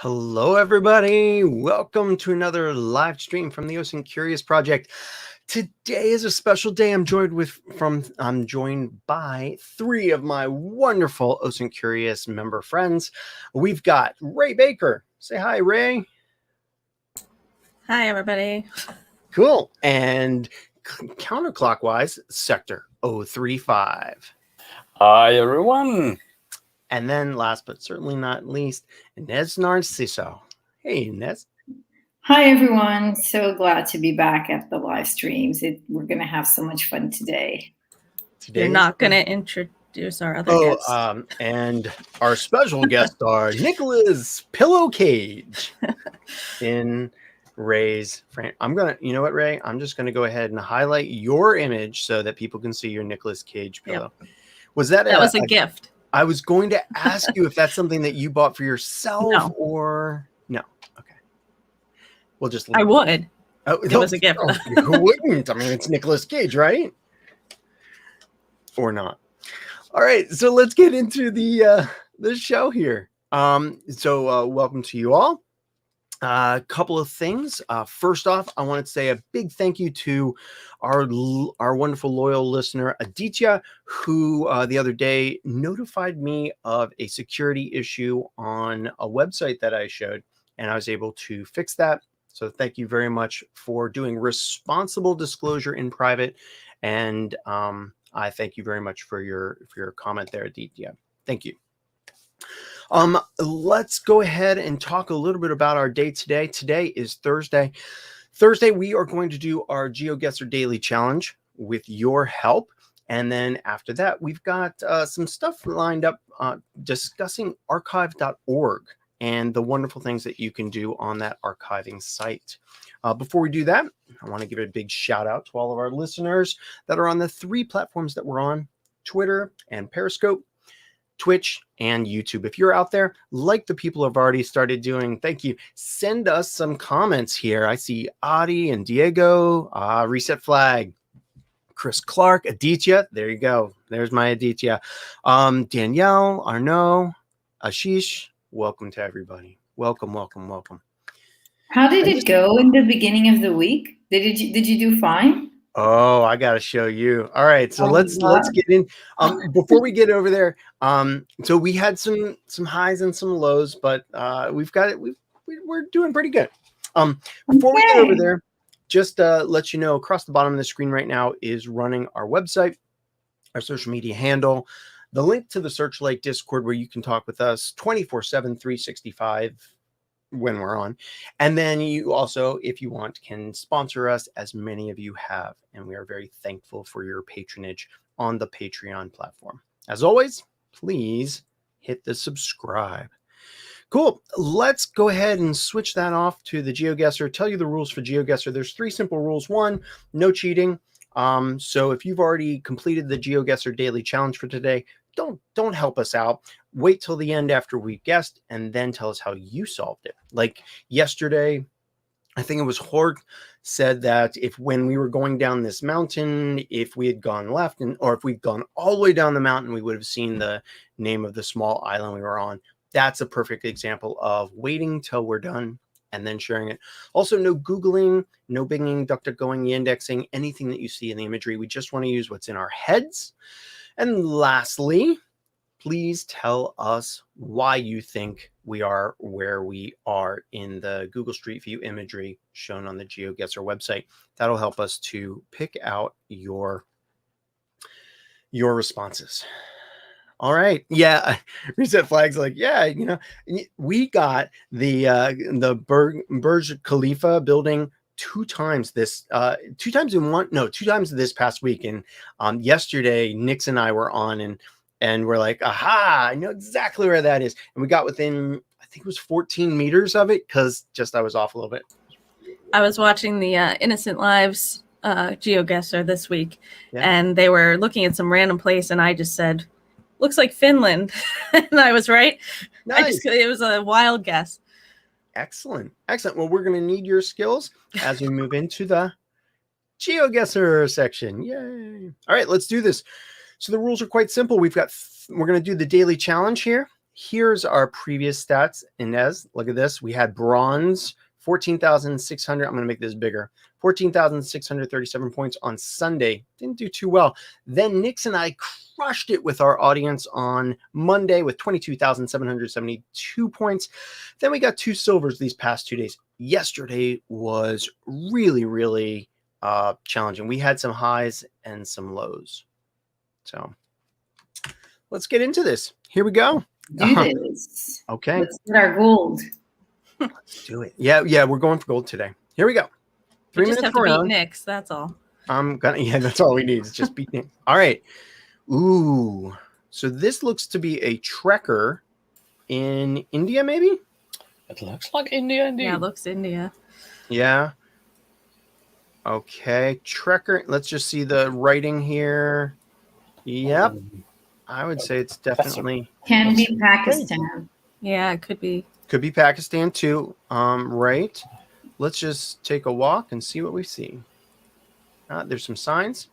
Hello, everybody. Welcome to another live stream from the OSINT Curious Project. Today is a special day. I'm joined by three of my wonderful OSINT Curious member friends. We've got Rae Baker. Say hi, Rae. Hi, everybody. Cool. And counterclockwise, Sector 035. Hi, everyone. And then last but certainly not least, Ines Narciso. Hey, Ines. Hi, everyone. So glad to be back at the live streams. We're going to have so much fun today. You're not going to introduce our other guests. And our special guest star, Nicholas Pillow Cage in Rae's frame. You know what, Rae? I'm just going to go ahead and highlight your image so that people can see your Nicholas Cage pillow. Yep. Was that a gift? I was going to ask you if that's something that you bought for yourself or no. Okay. We'll just. I would. Oh, it was a gift. Who wouldn't? I mean, it's Nicholas Cage, right? Or not. All right. So let's get into the show here. Welcome to you all. A couple of things. First off, I want to say a big thank you to our wonderful loyal listener Aditya, who the other day notified me of a security issue on a website that I showed, and I was able to fix that. So thank you very much for doing responsible disclosure in private, and I thank you very much for your comment there, Aditya. Thank you. Let's go ahead and talk a little bit about our day today. Today is Thursday. Thursday, we are going to do our GeoGuessr Daily Challenge with your help. And then after that, we've got some stuff lined up discussing archive.org and the wonderful things that you can do on that archiving site. Before we do that, I want to give a big shout out to all of our listeners that are on the three platforms that we're on, Twitter and Periscope, Twitch and YouTube. If you're out there, like the people have already started doing, thank you. Send us some comments here. I see Adi and Diego, Reset Flag, Chris Clark, Aditya. There you go. There's my Aditya. Danielle, Arnaud, Ashish. Welcome to everybody. Welcome, welcome, welcome. How did it go in the beginning of the week? Did you do fine? Oh, I got to show you. All right. So let's get in. Before we get over there, so we had some highs and some lows, but we've got it. We're doing pretty good. Before we get over there, just let you know, across the bottom of the screen right now is running our website, our social media handle, the link to the Searchlight Discord where you can talk with us 24/7, 365. When we're on. And then you also, if you want, can sponsor us, as many of you have. And we are very thankful for your patronage on the Patreon platform. As always, please hit the subscribe. Cool. Let's go ahead and switch that off to the GeoGuessr. Tell you the rules for GeoGuessr. There's three simple rules. One, no cheating. So if you've already completed the GeoGuessr Daily Challenge for today, don't help us out. Wait till the end after we've guessed and then tell us how you solved it. Like yesterday, I think it was Hort said that when we were going down this mountain, if we had gone left or if we'd gone all the way down the mountain, we would have seen the name of the small island we were on. That's a perfect example of waiting till we're done and then sharing it. Also, no Googling, no Binging, DuckDuckGoing, indexing, anything that you see in the imagery. We just want to use what's in our heads. And lastly, please tell us why you think we are where we are in the Google Street View imagery shown on the GeoGuessr website. That'll help us to pick out your responses. All right. Yeah. Reset Flag's like, yeah, we got the Burj Khalifa building two times this past week. And yesterday Nix and I were on and we're like, aha, I know exactly where that is. And we got within, I think it was 14 meters of it because I was off a little bit. I was watching the Innocent Lives GeoGuessr this week, and they were looking at some random place, and I just said, looks like Finland. And I was right. Nice. It was a wild guess. Excellent. Well, we're going to need your skills as we move into the GeoGuessr section. Yay. All right, let's do this. So the rules are quite simple. We're going to do the daily challenge here. Here's our previous stats. Ines, look at this. We had bronze, 14,600. I'm going to make this bigger. 14,637 points on Sunday. Didn't do too well. Then Nix and I crushed it with our audience on Monday with 22,772 points. Then we got 2 silvers these past 2 days. Yesterday was really, really challenging. We had some highs and some lows. So let's get into this. Here we go. Do this. Okay. Let's get our gold. Let's do it. Yeah, we're going for gold today. Here we go. 3 minutes just have per to round. beat Nix, that's all. That's all we need. It's just beat Nix. All right. Ooh. So this looks to be a trekker in India, maybe? It looks like India indeed. Yeah, it looks India. Yeah. Okay. Trekker. Let's just see the writing here. Yep. I would say it's definitely Can be Pakistan. Yeah, it could be. could be Pakistan too. Right. Let's just take a walk and see what we see. There's some signs.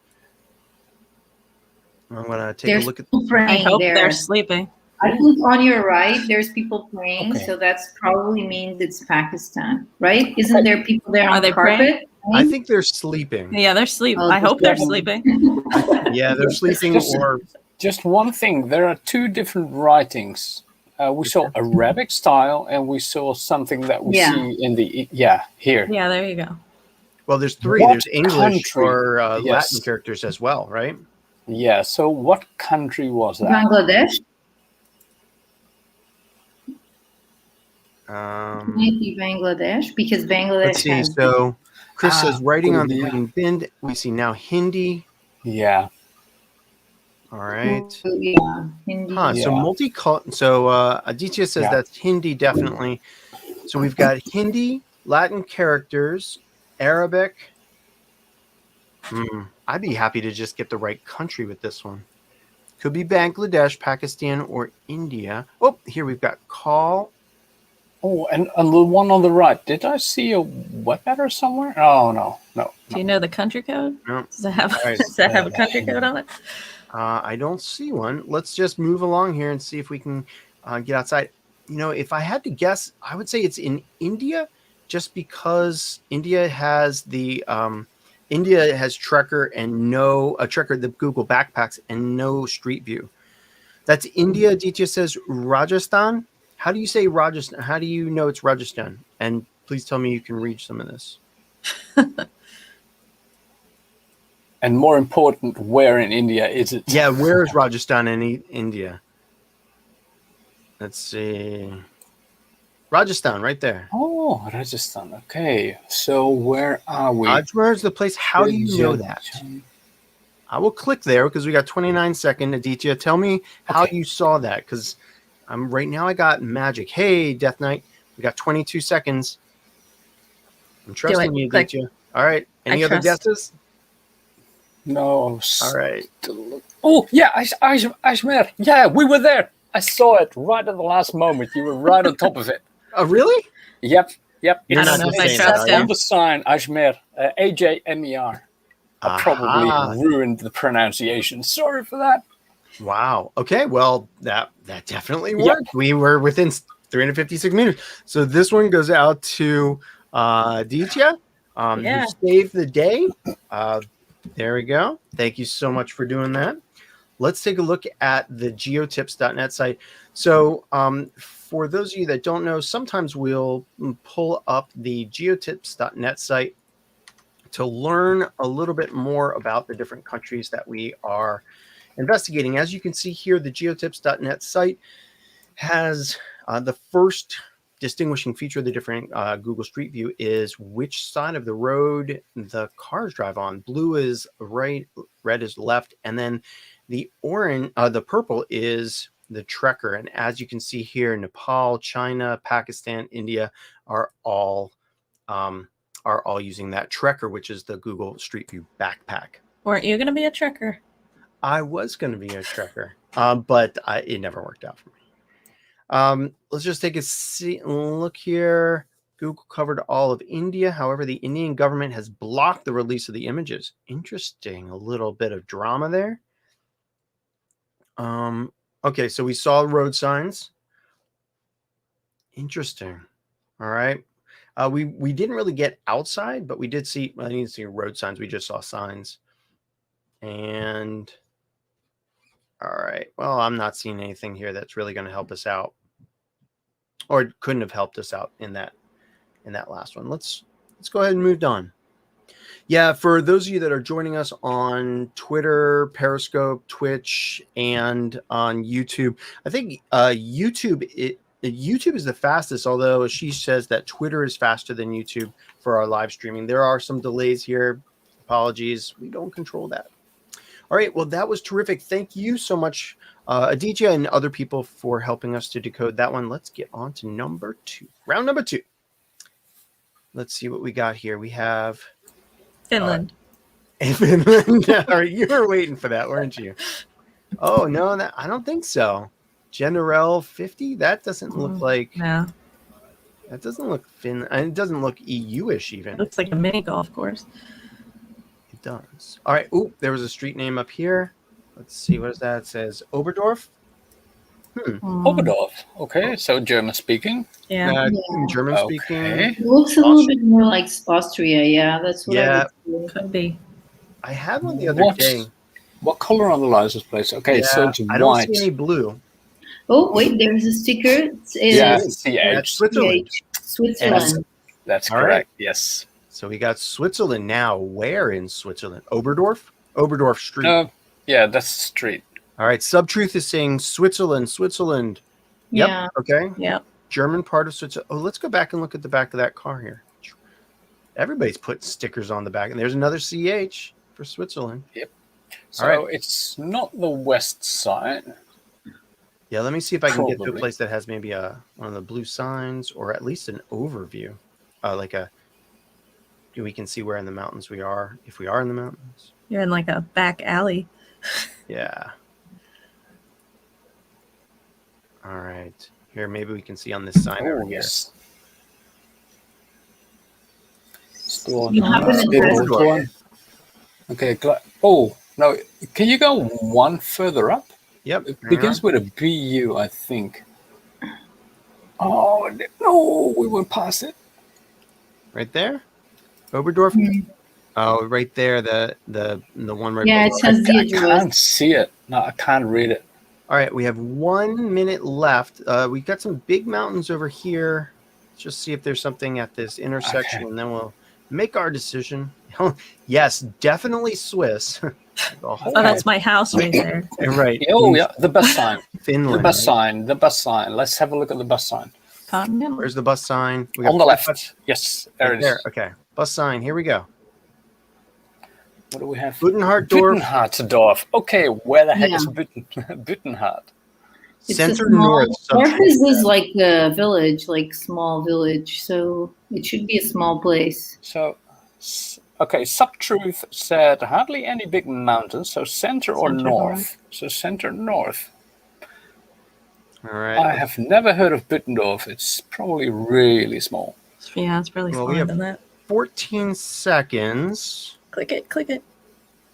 I'm gonna take a look at. I hope they're sleeping. I think on your right, there's people praying, so that's probably means it's Pakistan, right? Isn't there people there on the carpet? Praying? I think they're sleeping. Yeah, they're sleeping. Oh, I hope they're sleeping. Yeah, they're sleeping. Just one thing. There are 2 different writings. We saw Arabic style, and we saw something that we see in the here. Yeah, there you go. Well, there's 3. What There's English country? or Yes. Latin characters as well, right? Yeah. So what country was that? Bangladesh. Might be Bangladesh because Bangladesh. Let's see. Has So Chris says writing on the India. green bin. We see now Hindi. Yeah. All right. Yeah, Hindi. So multicultural. So Aditya says that's Hindi definitely. So we've got Hindi, Latin characters, Arabic. I'd be happy to just get the right country with this one. Could be Bangladesh, Pakistan, or India. Oh, here we've got call. Oh, and the one on the right. Did I see a web header somewhere? Oh, no. Do you know the country code? No. Does it have, does that have a country code on it? I don't see one. Let's just move along here and see if we can get outside. If I had to guess, I would say it's in India, just because India has the Trekker and Trekker, the Google Backpacks, and no Street View. That's India. Aditya says Rajasthan. How do you say Rajasthan? How do you know it's Rajasthan? And please tell me you can read some of this. And more important, where in India is it? Yeah, where is Rajasthan in India? Let's see. Rajasthan, right there. Oh, Rajasthan. Okay. So where are we? Ajmer is the place. How do you know that? I will click there because we got 29 seconds. Aditya, tell me how you saw that, because right now I got magic. Hey, Death Knight, we got 22 seconds. I'm trusting you, Aditya. All right. Any other guesses? No. All right. Oh, yeah, Ajmer. Yeah, we were there. I saw it right at the last moment. You were right on top of it. Oh, really? Yep. I don't know if I trust on him. the sign, Ajmer. AJMER. I probably ruined the pronunciation. Sorry for that. Wow. Okay. Well, that definitely worked. Yep. We were within 356 meters. So this one goes out to Aditya, who saved the day. There we go. Thank you so much for doing that. Let's take a look at the geotips.net site. So for those of you that don't know, sometimes we'll pull up the geotips.net site to learn a little bit more about the different countries that we are investigating. As you can see here, the geotips.net site has the first distinguishing feature of the different Google Street View is which side of the road the cars drive on. Blue is right, red is left, and then the orange, the purple is the trekker. And as you can see here, Nepal, China, Pakistan, India are all using that trekker, which is the Google Street View backpack. Weren't you going to be a trekker? I was going to be a trekker, but it never worked out for me. Let's just take a look here. Google covered all of India. However, the Indian government has blocked the release of the images. Interesting. A little bit of drama there. Okay, so we saw road signs. Interesting. All right. We didn't really get outside, but we did see, I didn't see road signs. We just saw signs. And all right. Well, I'm not seeing anything here that's really going to help us out, or it couldn't have helped us out in that last one. Let's go ahead and move on. Yeah, for those of you that are joining us on Twitter, Periscope, Twitch, and on YouTube, I think YouTube is the fastest, although she says that Twitter is faster than YouTube for our live streaming. There are some delays here. Apologies. We don't control that. All right. Well, that was terrific. Thank you so much, Aditya and other people, for helping us to decode that one. Let's get on to number 2. Round number 2. Let's see what we got here. We have Finland. Finland. All right, you were waiting for that, weren't you? Oh no, I don't think so. General 50. That doesn't look like. No. That doesn't look Finland. It doesn't look EU-ish even. It looks like a mini golf course. It does. All right. Ooh, there was a street name up here. Let's see. What is that? It says Oberdorf. Oberdorf. Okay, so German speaking. Yeah. German speaking. It looks a little bit more like Austria. Yeah, that's what I would say. Could be. I had one the other day. What color on the license plate? Okay, so it's I don't white. see any blue. Oh, wait, there's a sticker. CH. That's Switzerland. Switzerland. That's All correct. right. Yes. So we got Switzerland now. Where in Switzerland? Oberdorf? Oberdorf Street. Yeah, that's the street. All right. Subtruth is saying Switzerland. Yep. Yeah. Okay. Yep. German part of Switzerland. Oh, let's go back and look at the back of that car here. Everybody's putting stickers on the back. And there's another CH for Switzerland. Yep. So it's not the west side. Yeah, let me see if I can get to a place that has maybe one of the blue signs, or at least an overview. We can see where in the mountains we are, if we are in the mountains. You're in like a back alley. Yeah. All right. Here, maybe we can see on this sign over here. Yes. Okay. Oh, no. Can you go one further up? Yep. It begins with a BU, I think. Oh, no. We went past it. Right there? Oberdorf? Mm-hmm. Oh, right there. The one right below. It says the address. I can't see it. No, I can't read it. All right. We have 1 minute left. We've got some big mountains over here. Let's just see if there's something at this intersection, and then we'll make our decision. Yes, definitely Swiss. That's my house right there. Right. Oh, yeah, the bus sign. Finland. The bus sign. Let's have a look at the bus sign. Continental. Where's the bus sign? On the left. Yes, there it is. Okay, bus sign. Here we go. What do we have? Buttenhardsdorf. Okay, where the heck is Buttenhart? Center north. North is like a village, like small village, so it should be a small place. So, okay, Subtruth said hardly any big mountains, so center or north. So center north. All right. I have never heard of Buttendorf. It's probably really small. Yeah, it's really smaller than that. 14 seconds. Click it.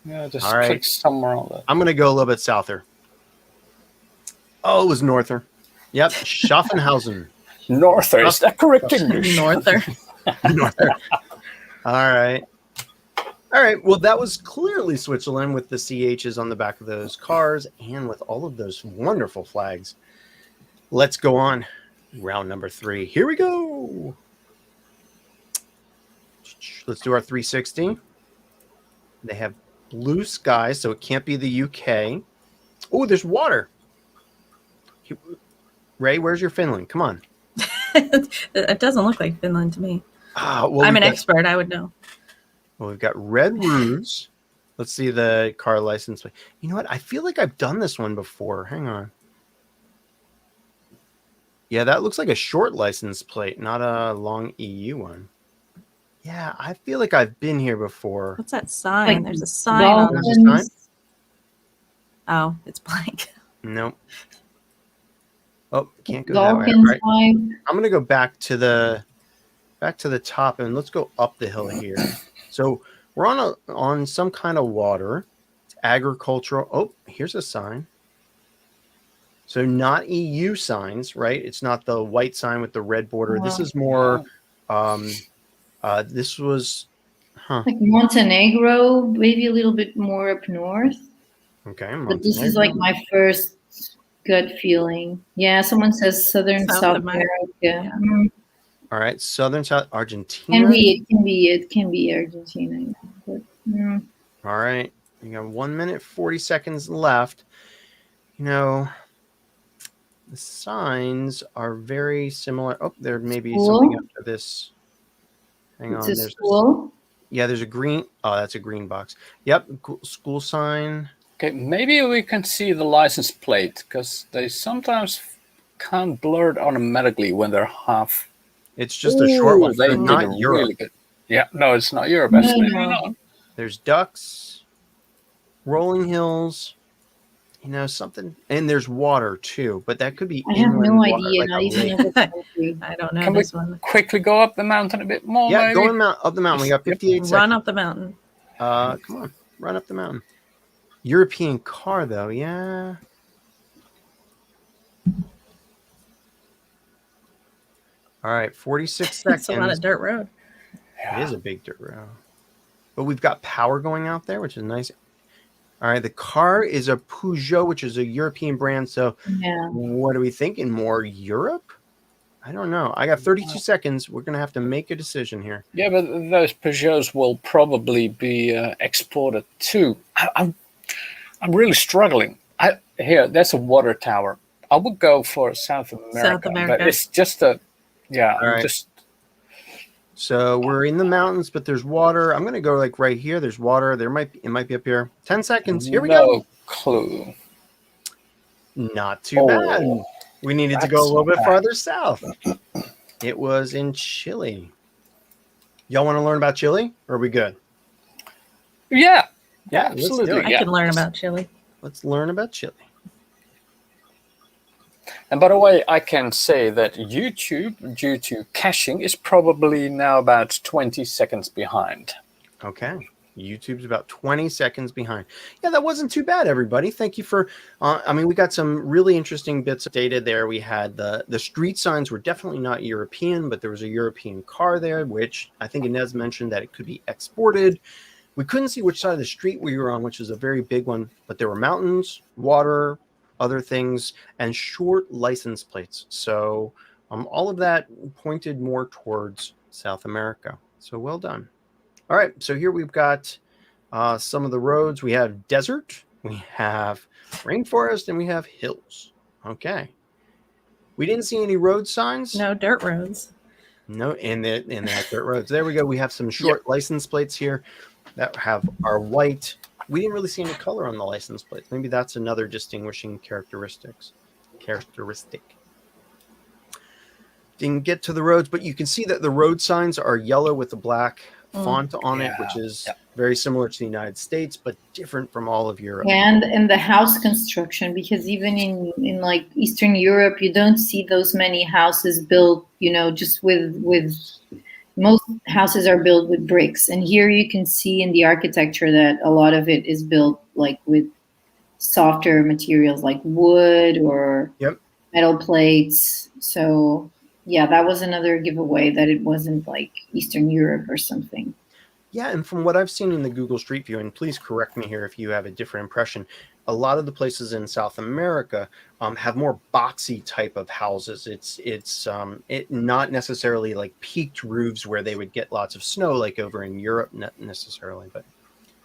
Yeah, just click somewhere on that. I'm going to go a little bit souther. Oh, it was norther. Yep, Schaffenhausen. Norther, is that correct English? Norther. All right. Well, that was clearly Switzerland with the CHs on the back of those cars and with all of those wonderful flags. Let's go on. Round number 3. Here we go. Let's do our 360. They have blue skies, so it can't be the UK. Oh, there's water. Rae, where's your Finland? Come on. It doesn't look like Finland to me. Well, I'm an expert. I would know. Well, we've got red roofs. Let's see the car license plate. You know what? I feel like I've done this one before. Hang on. Yeah, that looks like a short license plate, not a long EU one. Yeah, I feel like I've been here before. What's that sign? Like There's a sign on There's it. a sign? Oh, it's blank. Nope. Oh, can't go that way. All right. I'm gonna go back to the top, and let's go up the hill here. So we're on some kind of water. It's agricultural. Oh, here's a sign. So not EU signs, right? It's not the white sign with the red border. This is more. This was, like Montenegro, maybe a little bit more up north. Okay, but Montenegro. This is like my first gut feeling. Yeah, someone says South America. Yeah. All right, Southern South Argentina. It can be Argentina. But, All right, you got 1 minute 40 seconds left. You know, the signs are very similar. Oh, there may be something after this. Hang on. There's school. There's a green. Oh, that's a green box. Yep, school sign. Okay, maybe we can see the license plate because they sometimes can't blur it automatically when they're half. It's just a short one. They not Europe. Really good. Yeah, no, it's not Europe. Absolutely not. There's ducks, rolling hills, something, and there's water too. But that could be. I have no idea. I don't know. Can this we one. quickly go up the mountain a bit more? Yeah, maybe? going up the mountain. We got 58 seconds. Run up the mountain. Come on, run up the mountain. European car, though, yeah. All right, 46 seconds. It's a lot of dirt road. It is a big dirt road. But we've got power going out there, which is nice. All right, the car is a Peugeot, which is a European brand. So what are we thinking? More Europe? I don't know. I got 32 seconds. We're going to have to make a decision here. Yeah, but those Peugeots will probably be exported too. I'm really struggling. Here, that's a water tower. I would go for South America. But it's just a, So we're in the mountains, but there's water. I'm going to go like right here. There's water. It might be up here. 10 seconds. Here we go. No clue. Not too bad. We needed to go a little bit farther south. It was in Chile. Y'all want to learn about Chile? Or are we good? Yeah, absolutely. I can learn about Chile. Let's learn about Chile. And by the way, I can say that YouTube, due to caching, is probably now about 20 seconds behind. Okay. YouTube's about 20 seconds behind. Yeah, that wasn't too bad, everybody. Thank you for, we got some really interesting bits of data there. We had the street signs were definitely not European, but there was a European car there, which I think Ines mentioned that it could be exported. We couldn't see which side of the street we were on, which is a very big one, but there were mountains, water, other things, and short license plates. So all of that pointed more towards South America. So well done. All right, so here we've got some of the roads. We have desert, we have rainforest, and we have hills. Okay. We didn't see any road signs. No dirt roads. No, and that dirt roads. There we go. We have some short license plates here that are white. We didn't really see any color on the license plates. Maybe that's another distinguishing characteristic. Didn't get to the roads, but you can see that the road signs are yellow with the black font on it, which is very similar to the United States, but different from all of Europe. And the house construction, because even in like Eastern Europe, you don't see those many houses built, just with most houses are built with bricks. And here you can see in the architecture that a lot of it is built like with softer materials like wood or metal plates. So yeah, that was another giveaway that it wasn't like Eastern Europe or something. Yeah, and from what I've seen in the Google Street View, and please correct me here if you have a different impression, a lot of the places in South America have more boxy type of houses. It's not necessarily like peaked roofs where they would get lots of snow like over in Europe, not necessarily, but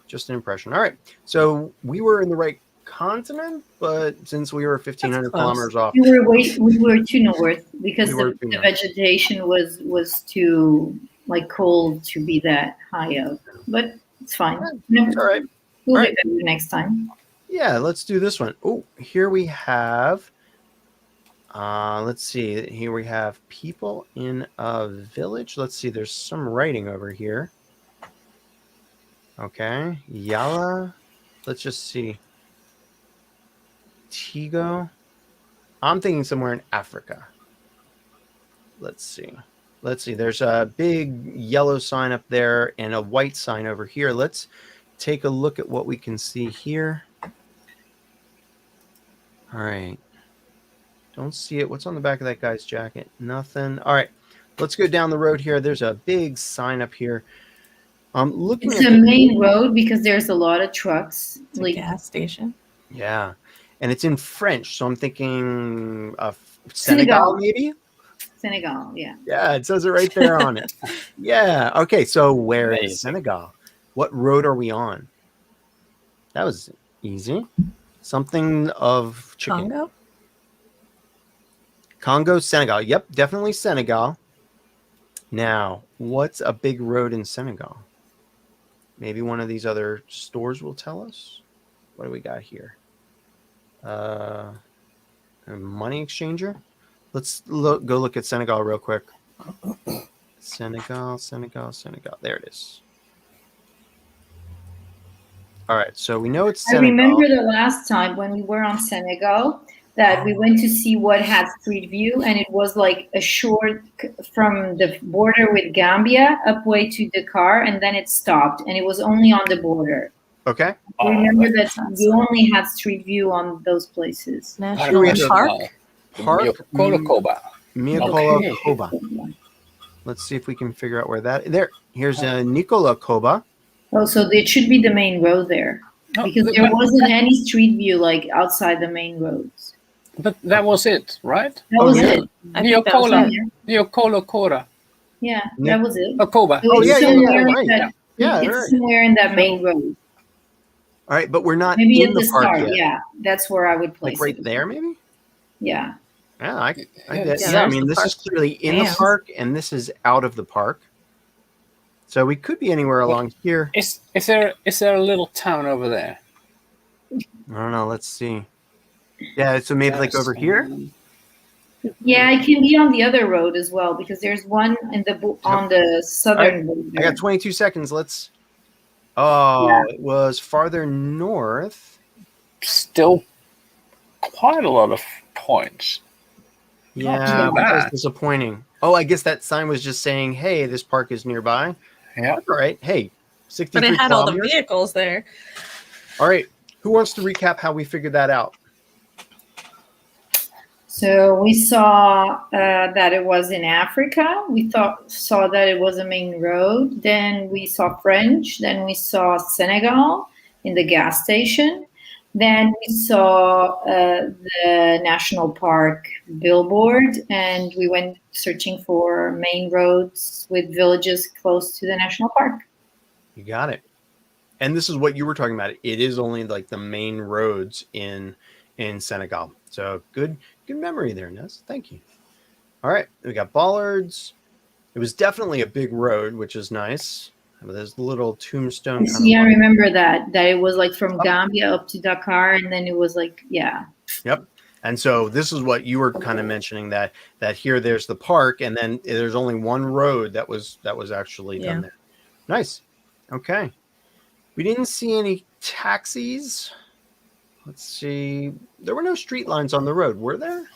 just an impression. All right, so we were in the right continent, but since we were 1,500 close. kilometers off, We were too north because We were the too north. vegetation was too like cold to be that high up. But it's fine. No, it's all right. we'll All be right. better next time. Yeah, let's do this one. Oh, here we have, let's see. Here we have people in a village. Let's see. There's some writing over here. Okay. Yala. Let's just see. Tigo. I'm thinking somewhere in Africa. Let's see. Let's see. There's a big yellow sign up there and a white sign over here. Let's take a look at what we can see here. All right. Don't see it. What's on the back of that guy's jacket? Nothing. All right. Let's go down the road here. There's a big sign up here. Looking It's at a main road because there's a lot of trucks. It's a gas station. Yeah. And it's in French. So I'm thinking of Senegal. Senegal, maybe? Senegal, yeah. Yeah, it says it right there on it. Yeah. Okay. So where Amazing. is Senegal? What road are we on? That was easy. Something of chicken. Congo? Congo, Senegal. Yep, definitely Senegal. Now, what's a big road in Senegal? Maybe one of these other stores will tell us. What do we got here? A money exchanger. Let's go look at Senegal real quick. Senegal. There it is. All right, so we know it's I Senegal. remember the last time when we were on Senegal that we went to see what had street view, and it was like a short from the border with Gambia up way to Dakar, and then it stopped, and it was only on the border. Okay. I remember that you only had street view on those places. National Park? Miakolokoba. Okay. Let's see if we can figure out where that. Here's a Nicola Koba. Oh, so it should be the main road there, because there wasn't any street view like outside the main roads. But that was it, right? That was yeah. it. I think that was it. Neokolokora. Yeah, that was it. Okoba. Oh, yeah, somewhere right. in that, Yeah, it's right. somewhere in that main road. All right, but we're not Maybe in at the the park start. yet. Yeah, that's where I would place Like right it. there, maybe? Yeah. Yeah, I Yeah, I mean, the this is park. clearly in the Damn. park, and this is out of the park. So we could be anywhere along here. Is there a little town over there? I don't know. Let's see. Yeah, so maybe like over here. Yeah, it can be on the other road as well because there's one in on the southern road. I got 22 seconds. Let's. Oh, it was farther north. Still quite a lot of points. Yeah, too that was bad. disappointing. Oh, I guess that sign was just saying, "Hey, this park is nearby." Yeah. All right. Hey, 63 But it had all the kilometers. vehicles there. All right. Who wants to recap how we figured that out? So we saw that it was in Africa. We saw that it was a main road. Then we saw French. Then we saw Senegal in the gas station. Then we saw the national park billboard, and we went searching for main roads with villages close to the national park. You got it. And this is what you were talking about. It is only like the main roads in Senegal. So good memory there, Ness. Thank you. All right, we got bollards. It was definitely a big road, which is nice. There's the little tombstone. Kind Yeah, I of remember that it was like from Gambia up to Dakar, and then it was like, yeah. Yep. And so this is what you were kind of mentioning that here there's the park, and then there's only one road that was actually done there. Nice. Okay. We didn't see any taxis. Let's see. There were no street lines on the road, were there?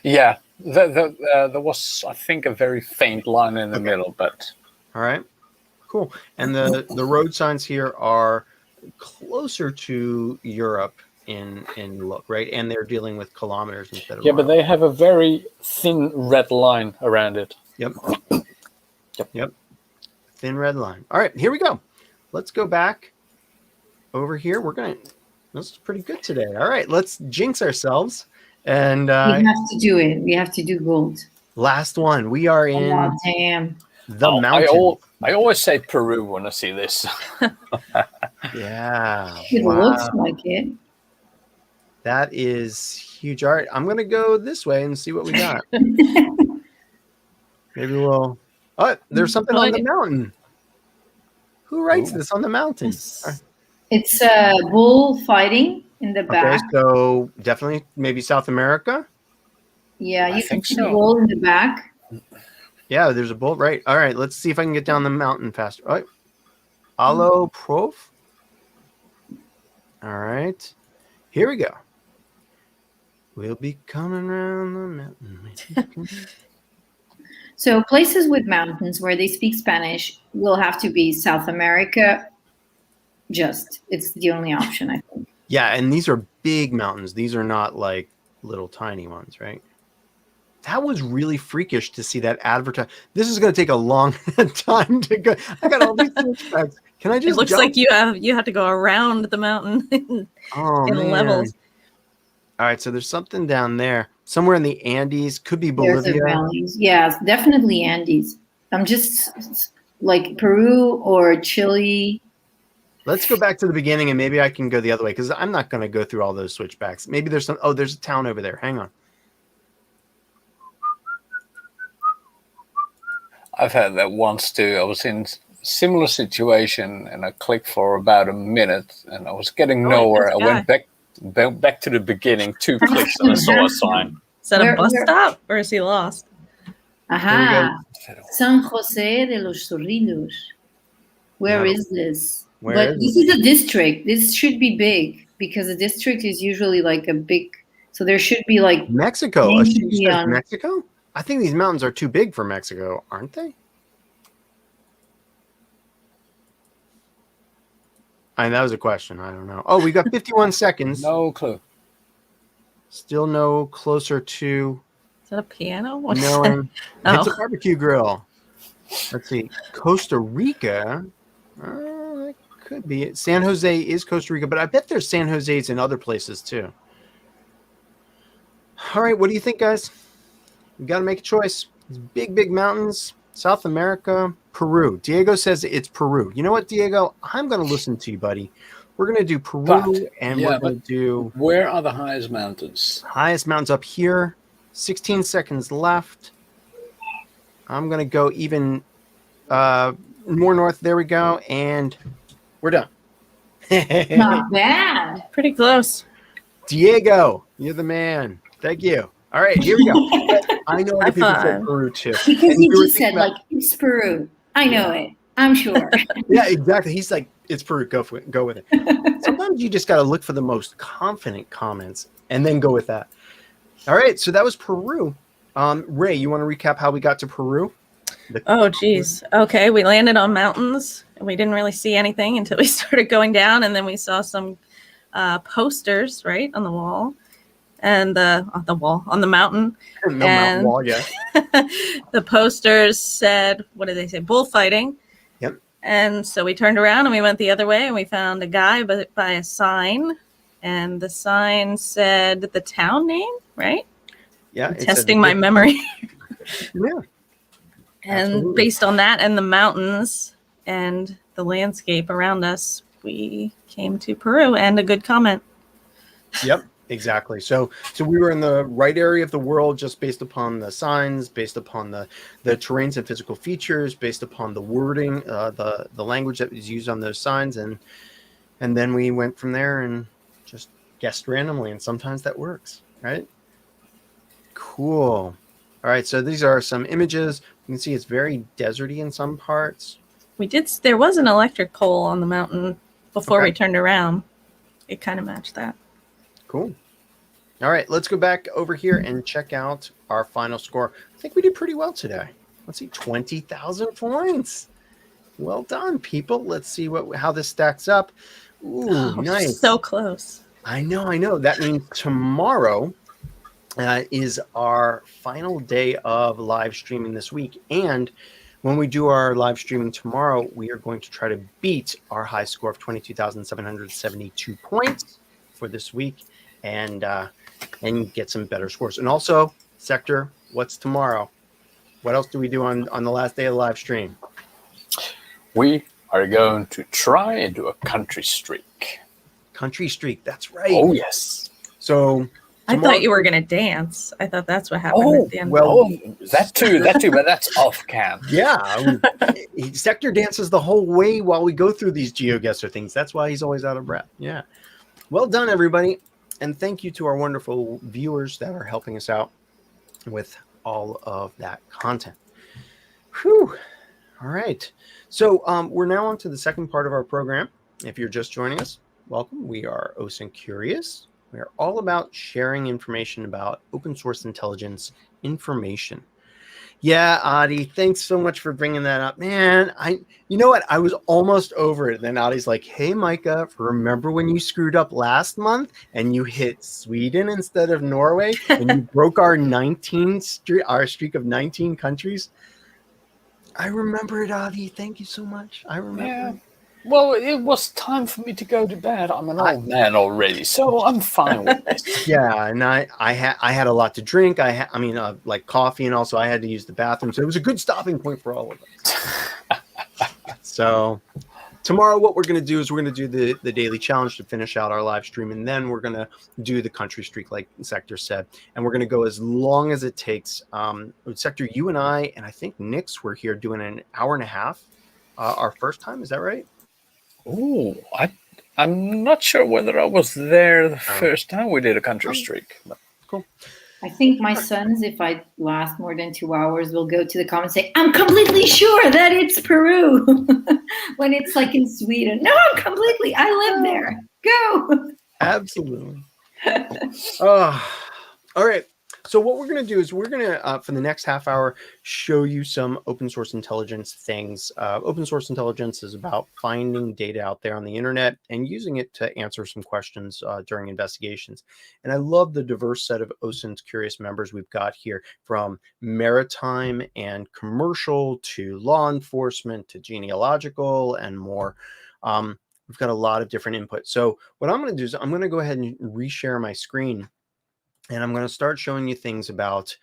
Yeah, there was, I think, a very faint line in the middle, but All right. Cool. And the road signs here are closer to Europe in look, right? And they're dealing with kilometers instead of yeah, but miles. they have a very thin red line around it. Yep. Thin red line. All right, here we go. Let's go back over here. This is pretty good today. All right, let's jinx ourselves. And We have to do it. We have to do gold. last one. We are in Oh, damn. the Oh, mountain. I always say Peru when I see this. Yeah. It Wow. looks like it. That is huge. All right, I'm going to go this way and see what we got. Maybe we'll... Oh, there's something on the mountain. Who writes this on the mountain? It's bull fighting in the back. Okay, so definitely maybe South America. Yeah, you can see a bull in the back. Yeah, there's a bull, right? All right, let's see if I can get down the mountain faster. All right. Allo Prof. All right. Here we go. We'll be coming around the mountain. So places with mountains where they speak Spanish will have to be South America. It's the only option, I think. Yeah, and these are big mountains. These are not like little tiny ones, right? That was really freakish to see that advertise. This is going to take a long time to go. I got all these switchbacks. Can I just? It looks like you have to go around the mountain in levels. All right, so there's something down there, somewhere in the Andes. Could be Bolivia. There's the valleys. Yeah, it's definitely Andes. I'm just like Peru or Chile. Let's go back to the beginning, and maybe I can go the other way because I'm not going to go through all those switchbacks. Maybe there's some. Oh, there's a town over there. Hang on. I've had that once too. I was in a similar situation and I clicked for about a minute and I was getting nowhere. I went back to the beginning, 2 clicks, and I saw a sign. Is that a bus stop or is he lost? Aha. San Jose de los Chorrillos. Where is this? This is a district. This should be big because a district is usually like a big. So there should be like Mexico. Mexico? I think these mountains are too big for Mexico, aren't they? That was a question. I don't know. Oh, we got 51 seconds. No clue. Still no closer to. Is that a piano? Knowing. It's a barbecue grill. Let's see. Costa Rica. That could be it. San Jose is Costa Rica, but I bet there's San Jose's in other places too. All right, what do you think, guys? We got to make a choice. These big mountains, South America, Peru. Diego says it's Peru. You know what, Diego? I'm going to listen to you, buddy. We're going to do Peru, we're going to do... Where are the highest mountains? Highest mountains up here. 16 seconds left. I'm going to go even more north. There we go. And we're done. Not bad. Pretty close. Diego, you're the man. Thank you. All right, here we go. I know other people said Peru too. Because he just said, like, it's Peru. I know it. I'm sure. Yeah, exactly. He's like, it's Peru. Go for it. Go with it. Sometimes you just got to look for the most confident comments and then go with that. All right, so that was Peru. Rae, you want to recap how we got to Peru? Oh, geez. Okay, we landed on mountains. We didn't really see anything until we started going down, and then we saw some posters, right, on the wall. And on the mountain. Mountain wall, yeah. The posters said, what did they say? Bullfighting. Yep. And so we turned around and we went the other way and we found a guy by a sign. And the sign said the town name, right? Yeah. Testing my memory. Yeah. And absolutely. Based on that and the mountains and the landscape around us, we came to Peru, and a good comment. Yep. Exactly. So we were in the right area of the world just based upon the signs, based upon the terrains and physical features, based upon the wording, the language that was used on those signs, and then we went from there and just guessed randomly, and sometimes that works, right? Cool. All right, so these are some images. You can see it's very deserty in some parts. There was an electric pole on the mountain before we turned around. It kind of matched that. Cool. All right, let's go back over here and check out our final score. I think we did pretty well today. Let's see, 20,000 points. Well done, people. Let's see how this stacks up. Ooh, nice. So close. I know. That means tomorrow is our final day of live streaming this week. And when we do our live streaming tomorrow, we are going to try to beat our high score of 22,772 points for this week. And get some better scores. And also, Sector, what's tomorrow? What else do we do on the last day of the live stream? We are going to try and do a country streak. Country streak, that's right. Oh, yes. So I thought you were going to dance. I thought that's what happened at the end. Well, that too, but that's off cam. Yeah, Sector dances the whole way while we go through these GeoGuessr things. That's why he's always out of breath. Yeah. Well done, everybody. And thank you to our wonderful viewers that are helping us out with all of that content. Whew. All right. So we're now on to the second part of our program. If you're just joining us, welcome. We are OSINT Curious. We are all about sharing information about open source intelligence information. Yeah, Adi, thanks so much for bringing that up, man. You know what? I was almost over it. Then Adi's like, "Hey, Micah, remember when you screwed up last month and you hit Sweden instead of Norway and you broke our streak of 19 countries?" I remember it, Adi. Thank you so much. I remember. Yeah. Well, it was time for me to go to bed. I'm an old man already, so I'm fine with this. Yeah, and I had a lot to drink. Like coffee, and also I had to use the bathroom. So it was a good stopping point for all of us. So tomorrow, what we're going to do is we're going to do the daily challenge to finish out our live stream, and then we're going to do the country streak, like Sector said, and we're going to go as long as it takes. Sector, you and I think Nix were here doing an hour and a half. Our first time, is that right? Oh, I'm not sure whether I was there the first time we did a country streak. But. Cool. I think my sons, if I last more than 2 hours, will go to the comments and say, "I'm completely sure that it's Peru." When it's like in Sweden. No, completely. I live there. Go. Absolutely. All right. So what we're going to do is we're going to, for the next half hour, show you some open source intelligence things. Open source intelligence is about finding data out there on the internet and using it to answer some questions during investigations. And I love the diverse set of OSINT Curious members we've got here, from maritime and commercial to law enforcement to genealogical and more. We've got a lot of different input. So what I'm going to do is I'm going to go ahead and reshare my screen. And I'm going to start showing you things about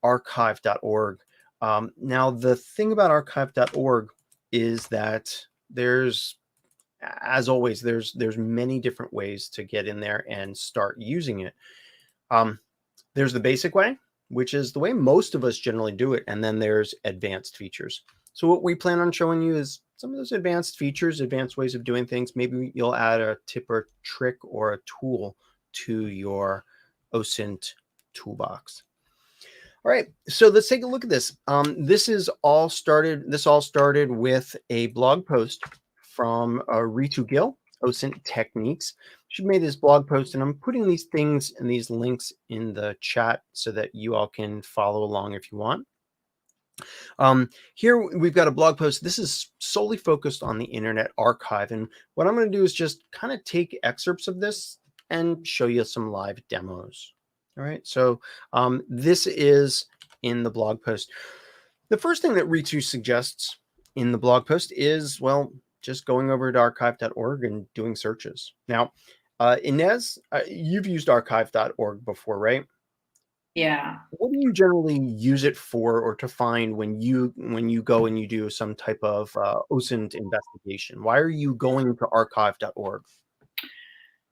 archive.org. Now, the thing about archive.org is that there's, as always, there's many different ways to get in there and start using it. There's the basic way, which is the way most of us generally do it. And then there's advanced features. So what we plan on showing you is some of those advanced features, advanced ways of doing things. Maybe you'll add a tip or trick or a tool to your OSINT toolbox. All right, so let's take a look at this. This all started with a blog post from Ritu Gill, OSINT Techniques. She made this blog post, and I'm putting these things and these links in the chat so that you all can follow along if you want. Here we've got a blog post. This is solely focused on the Internet Archive, and what I'm going to do is just kind of take excerpts of this and show you some live demos. All right, so this is in the blog post. The first thing that Ritu suggests in the blog post is, well, just going over to archive.org and doing searches. Now, Ines, you've used archive.org before, right? Yeah. What do you generally use it for or to find when you go and you do some type of OSINT investigation? Why are you going to archive.org?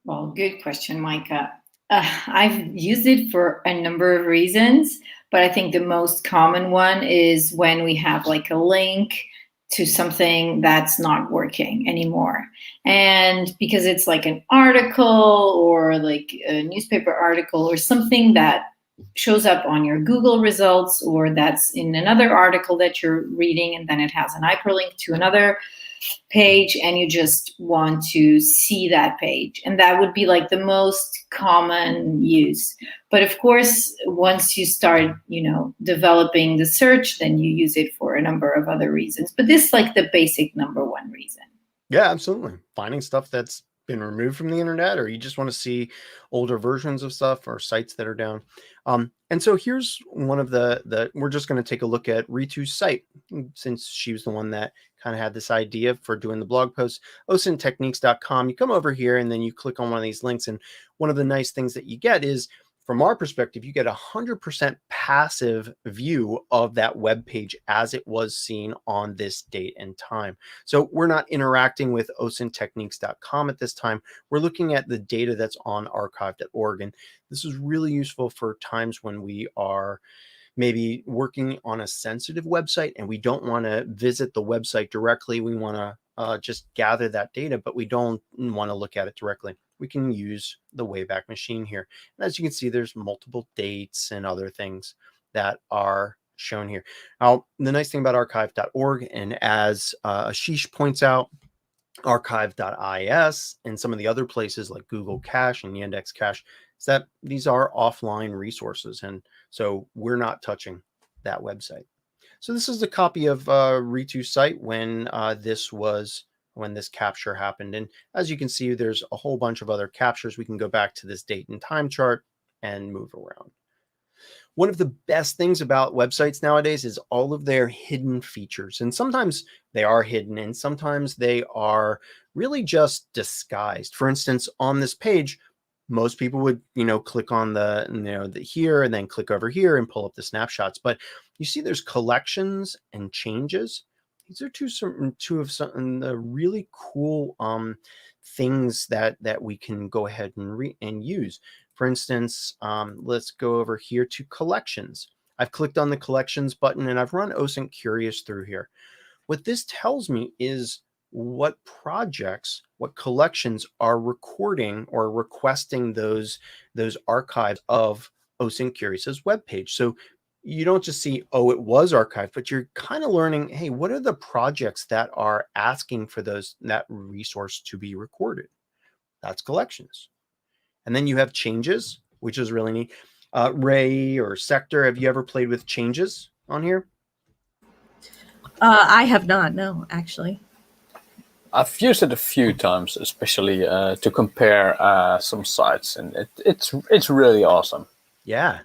Well, good question, Micah. I've used it for a number of reasons, but I think the most common one is when we have like a link to something that's not working anymore. And because it's like an article or like a newspaper article or something that shows up on your Google results, or that's in another article that you're reading, and then it has an hyperlink to another page, and you just want to see that page. And that would be like the most common use. But of course, once you start, developing the search, then you use it for a number of other reasons. But this is like the basic number one reason. Yeah, absolutely. Finding stuff that's been removed from the internet, or you just want to see older versions of stuff or sites that are down. And so here's one of we're just going to take a look at Ritu's site, since she was the one that kind of had this idea for doing the blog post, osintechniques.com. You come over here and then you click on one of these links. And one of the nice things that you get is from our perspective, you get 100% passive view of that web page as it was seen on this date and time. So we're not interacting with osintechniques.com at this time. We're looking at the data that's on archive.org. And this is really useful for times when we are maybe working on a sensitive website and we don't want to visit the website directly. We want to just gather that data, but we don't want to look at it directly. We can use the Wayback Machine here. And as you can see, there's multiple dates and other things that are shown here. Now, the nice thing about archive.org, and as Ashish points out, archive.is and some of the other places like Google Cache and Yandex Cache, is that these are offline resources. And so we're not touching that website. So this is a copy of Ritu's site when this capture happened. And as you can see, there's a whole bunch of other captures. We can go back to this date and time chart and move around. One of the best things about websites nowadays is all of their hidden features. And sometimes they are hidden and sometimes they are really just disguised. For instance, on this page, most people would, click on the here and then click over here and pull up the snapshots. But you see there's collections and changes. These are two of the really cool things that we can go ahead and use. For instance, let's go over here to collections. I've clicked on the collections button and I've run OSINT Curious through here. What this tells me is what projects, what collections are recording or requesting those archives of OSINT Curious's webpage. So you don't just see, oh, it was archived, but you're kind of learning, hey, what are the projects that are asking for that resource to be recorded? That's collections. And then you have changes, which is really neat. Rae or Sector, have you ever played with changes on here? I have not, no, actually. I've used it a few times, especially to compare some sites, and it's really awesome. Yeah.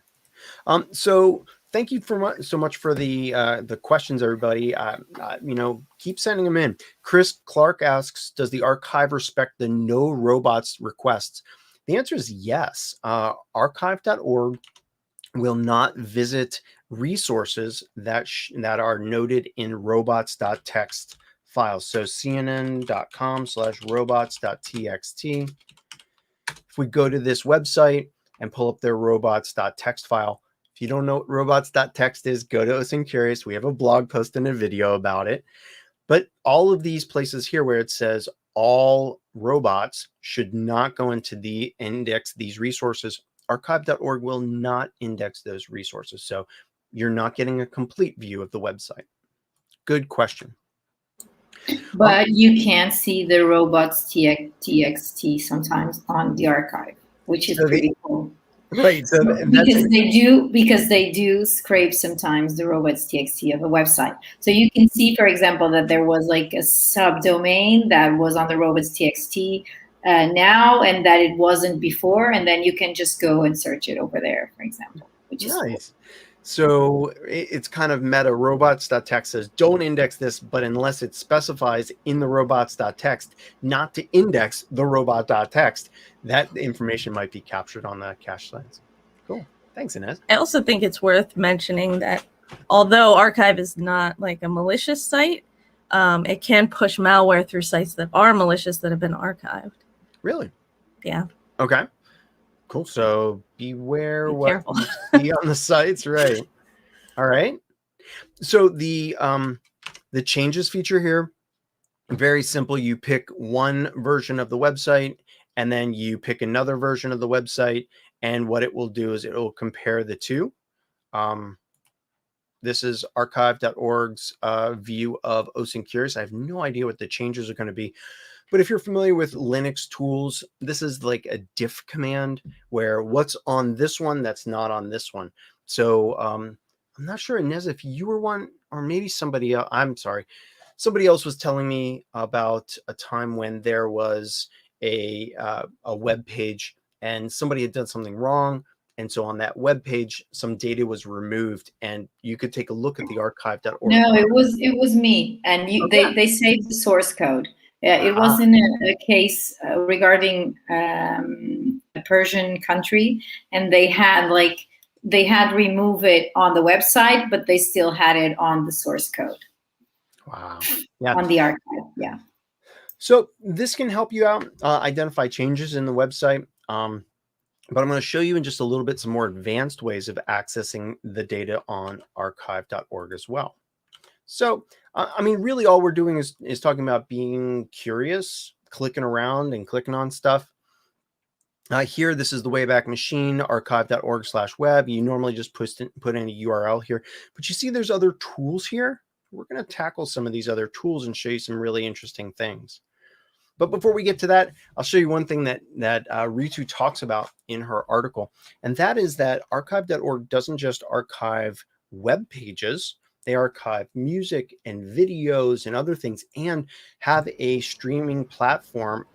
So thank you so much for the questions, everybody. Keep sending them in. Chris Clark asks, does the archive respect the no robots requests? The answer is yes. Archive.org will not visit resources that are noted in robots.txt files. So cnn.com/robots.txt. If we go to this website and pull up their robots.txt file, if you don't know what robots.txt is, go to OSINT Curious. We have a blog post and a video about it. But all of these places here where it says all robots should not go into the index these resources, archive.org will not index those resources. So you're not getting a complete view of the website. Good question. But you can see the robots.txt sometimes on the archive, which is pretty cool. Right. So because they do scrape sometimes the robots.txt of a website. So you can see, for example, that there was like a subdomain that was on the robots.txt now and that it wasn't before, and then you can just go and search it over there, for example, which is nice. Cool. So it's kind of meta. Robots.txt says don't index this, but unless it specifies in the robots.txt not to index the robot.txt, that information might be captured on the cache sites. Cool. Thanks, Ines. I also think it's worth mentioning that although Archive is not like a malicious site, it can push malware through sites that are malicious that have been archived. Really? Yeah. Okay. Cool. So beware Be what careful. you see on the sites, right? All right. So the changes feature here, very simple. You pick one version of the website and then you pick another version of the website, and what it will do is it will compare the two. This is archive.org's view of OSINT Curious. I have no idea what the changes are going to be. But if you're familiar with Linux tools, this is like a diff command where what's on this one that's not on this one. So I'm not sure, Ines, if you were one or maybe somebody else. I'm sorry. Somebody else was telling me about a time when there was a web page and somebody had done something wrong. And so on that web page, some data was removed, and you could take a look at the archive.org. No, it was me, and they saved the source code. It wasn't a case regarding Persian country, and they had removed it on the website, but they still had it on the source code. Wow. Yeah. On the archive. Yeah. So this can help you out identify changes in the website. But I'm going to show you in just a little bit some more advanced ways of accessing the data on archive.org as well. So, I mean, really all we're doing is talking about being curious, clicking around and clicking on stuff. Here, this is the Wayback Machine, archive.org/web. You normally just put in a URL here, but you see there's other tools here. We're going to tackle some of these other tools and show you some really interesting things. But before we get to that, I'll show you one thing that Ritu talks about in her article, and that is that archive.org doesn't just archive web pages. They archive music and videos and other things, and have a streaming platform,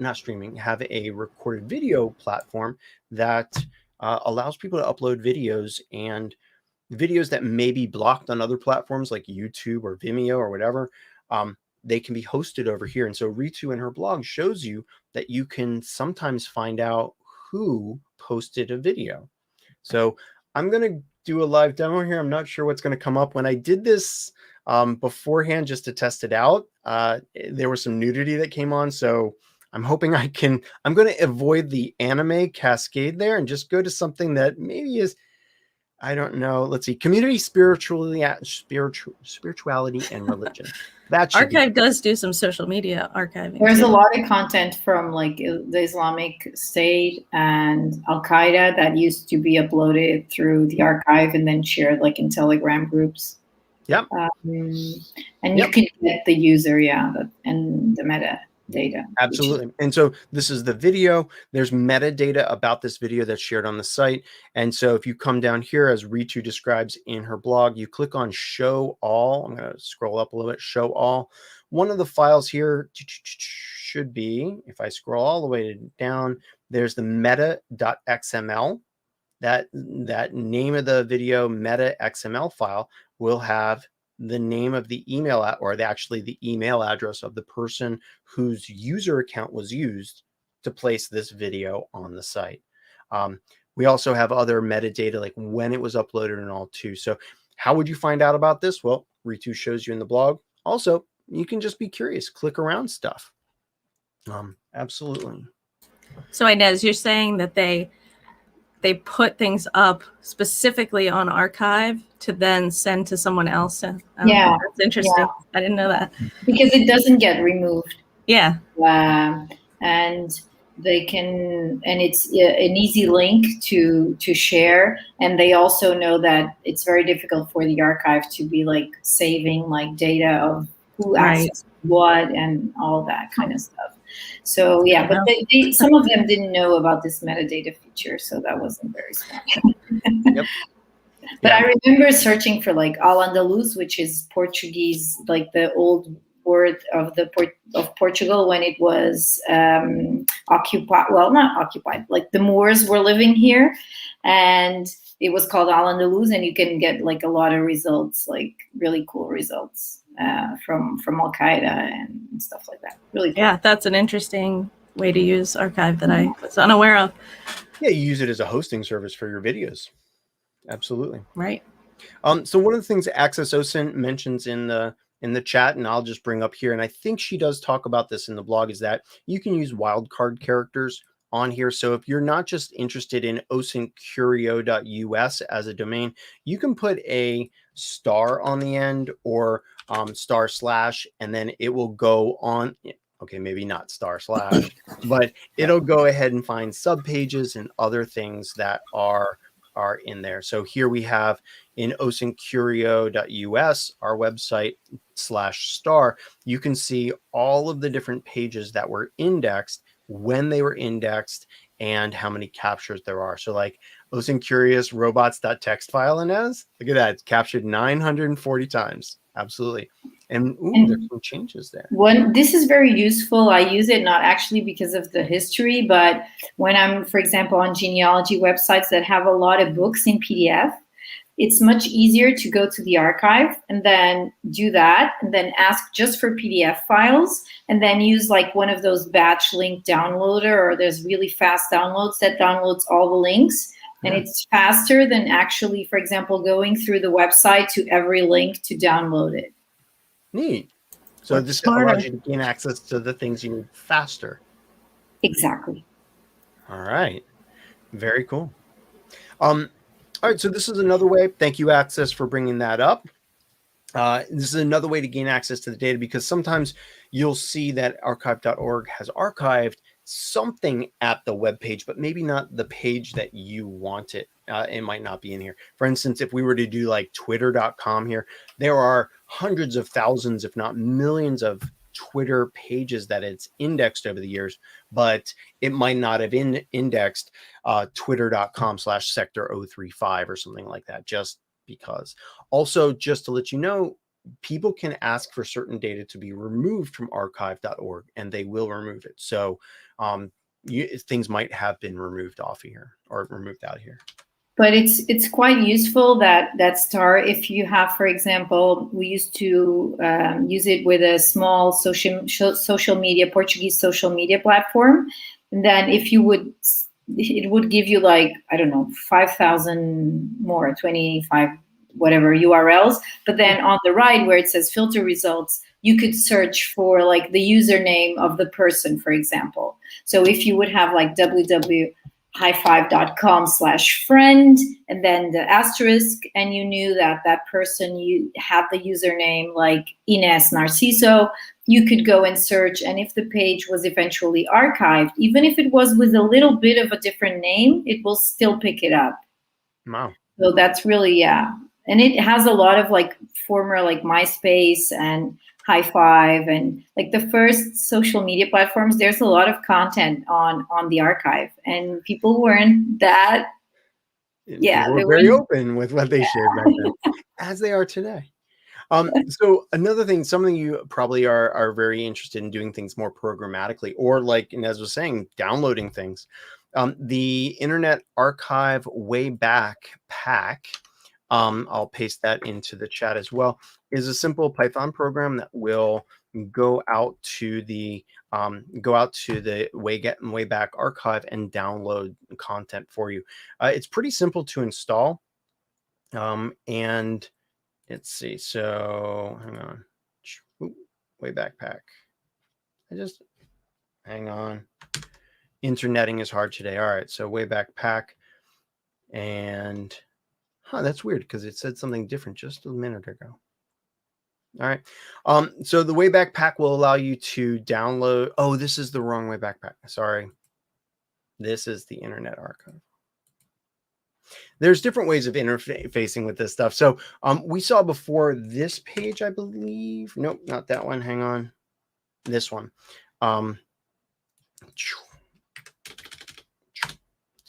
have a recorded video platform that allows people to upload videos, and videos that may be blocked on other platforms like YouTube or Vimeo or whatever. They can be hosted over here. And so Ritu in her blog shows you that you can sometimes find out who posted a video. So I'm going to do a live demo here. I'm not sure what's going to come up. When I did this beforehand just to test it out, there was some nudity that came on. So I'm hoping I'm going to avoid the anime cascade there and just go to something that maybe is, I don't know. Let's see. Community, spirituality, and religion. That Archive does do some social media archiving. There's a lot of content from like the Islamic State and Al Qaeda that used to be uploaded through the archive and then shared like in Telegram groups. Yep. And you can get the user, and the metadata. Absolutely. And so this is the video. There's metadata about this video that's shared on the site. And so if you come down here, as Ritu describes in her blog, you click on show all. I'm going to scroll up a little bit, show all. One of the files here should be, if I scroll all the way down, there's the meta.xml. That name of the video meta XML file will have the name of the email actually the email address of the person whose user account was used to place this video on the site. We also have other metadata like when it was uploaded and all too. So how would you find out about this? Well, Ritu shows you in the blog. Also, you can just be curious, click around stuff. Absolutely. So Ines, you're saying that they put things up specifically on archive to then send to someone else. Yeah, that's interesting. Yeah. I didn't know that because it doesn't get removed. Yeah, and they can, and it's an easy link to share. And they also know that it's very difficult for the archive to be like saving like data of who accessed what and all that kind of stuff. So yeah, but some of them didn't know about this metadata feature, so that wasn't very smart. Yep. But I remember searching for like Al-Andalus, which is Portuguese, like the old word of Portugal when it was occupied. Well, not occupied. Like the Moors were living here, and it was called Al-Andalus, and you can get like a lot of results, like really cool results. From Al Qaeda and stuff like that. Really cool. Yeah, that's an interesting way to use archive that I was unaware of. Yeah, you use it as a hosting service for your videos. Absolutely. Right. So one of the things Access OSINT mentions in the chat, and I'll just bring up here, and I think she does talk about this in the blog, is that you can use wildcard characters on here. So if you're not just interested in osintcurio.us as a domain, you can put a star on the end or / and then it will go on. Okay, maybe not / but it'll go ahead and find subpages and other things that are in there. So here we have in osintcurio.us, our website /star, you can see all of the different pages that were indexed, when they were indexed, and how many captures there are. So like OSINT Curious robots.txt file, Ines, look at that, it's captured 940 times. Absolutely. And there's some changes there. This is very useful. I use it not actually because of the history, but when I'm, for example, on genealogy websites that have a lot of books in PDF, it's much easier to go to the archive and then do that and then ask just for PDF files and then use like one of those batch link downloader, or there's really fast downloads that downloads all the links. And it's faster than actually, for example, going through the website to every link to download it. Neat. So Work this smarter. allows you to gain access to the things you need faster. Exactly. All right. Very cool. All right. So this is another way. Thank you, Access, for bringing that up. This is another way to gain access to the data, because sometimes you'll see that archive.org has archived something at the web page, but maybe not the page that you want it. It might not be in here. For instance, if we were to do like twitter.com here, there are hundreds of thousands, if not millions of Twitter pages that it's indexed over the years, but it might not have indexed twitter.com/sector035 or something like that, just because. Also, just to let you know, people can ask for certain data to be removed from archive.org, and they will remove it. So things might have been removed off of here or removed out of here. But it's quite useful that star. If you have, for example, we used to use it with a small social media, Portuguese social media platform. And then if you would, it would give you like, I don't know, 5,000 more, 25, whatever URLs. But then on the right where it says filter results, you could search for like the username of the person, for example. So if you would have like www.highfive.com/friend and then the asterisk, and you knew that that person, you had the username like Ines Narciso, you could go and search. And if the page was eventually archived, even if it was with a little bit of a different name, it will still pick it up. Wow. So that's really, yeah. And it has a lot of like former like MySpace and High Five and like the first social media platforms. There's a lot of content on the archive, and people weren't that. Yeah, people were very open with what they shared back then, as they are today. So another thing, something you probably are very interested in doing things more programmatically, or like Ines was saying, downloading things. The Internet Archive Wayback Pack, I'll paste that into the chat as well, is a simple Python program that will go out to the Wayback Archive and download content for you. It's pretty simple to install, and let's see. So hang on. Wayback Pack. Hang on. Interneting is hard today. All right. So Wayback Pack, and that's weird because it said something different just a minute ago. All right. So the Wayback Pack will allow you to download. Oh, this is the wrong Wayback Pack. Sorry. This is the Internet Archive. There's different ways of interfacing with this stuff. So we saw before this page, I believe. Nope, not that one. Hang on. This one.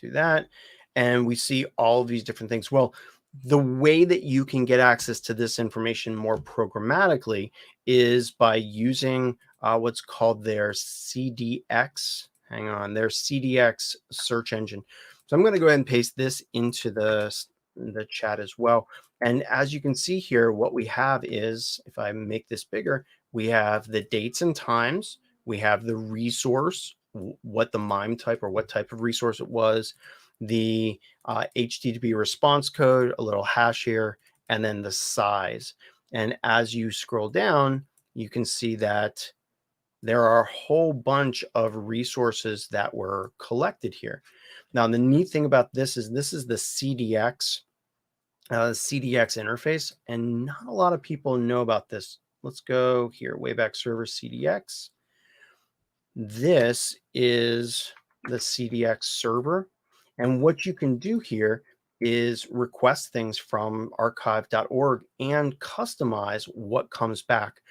Do that. And we see all of these different things. Well, the way that you can get access to this information more programmatically is by using what's called their CDX. Hang on, their CDX search engine. So I'm going to go ahead and paste this into the chat as well. And as you can see here, what we have is, if I make this bigger, we have the dates and times. We have the resource, what the MIME type or what type of resource it was, the HTTP response code, a little hash here, and then the size. And as you scroll down, you can see that there are a whole bunch of resources that were collected here. Now, the neat thing about this is the CDX interface, and not a lot of people know about this. Let's go here, Wayback Server CDX. This is the CDX server. And what you can do here is request things from archive.org and customize what comes back.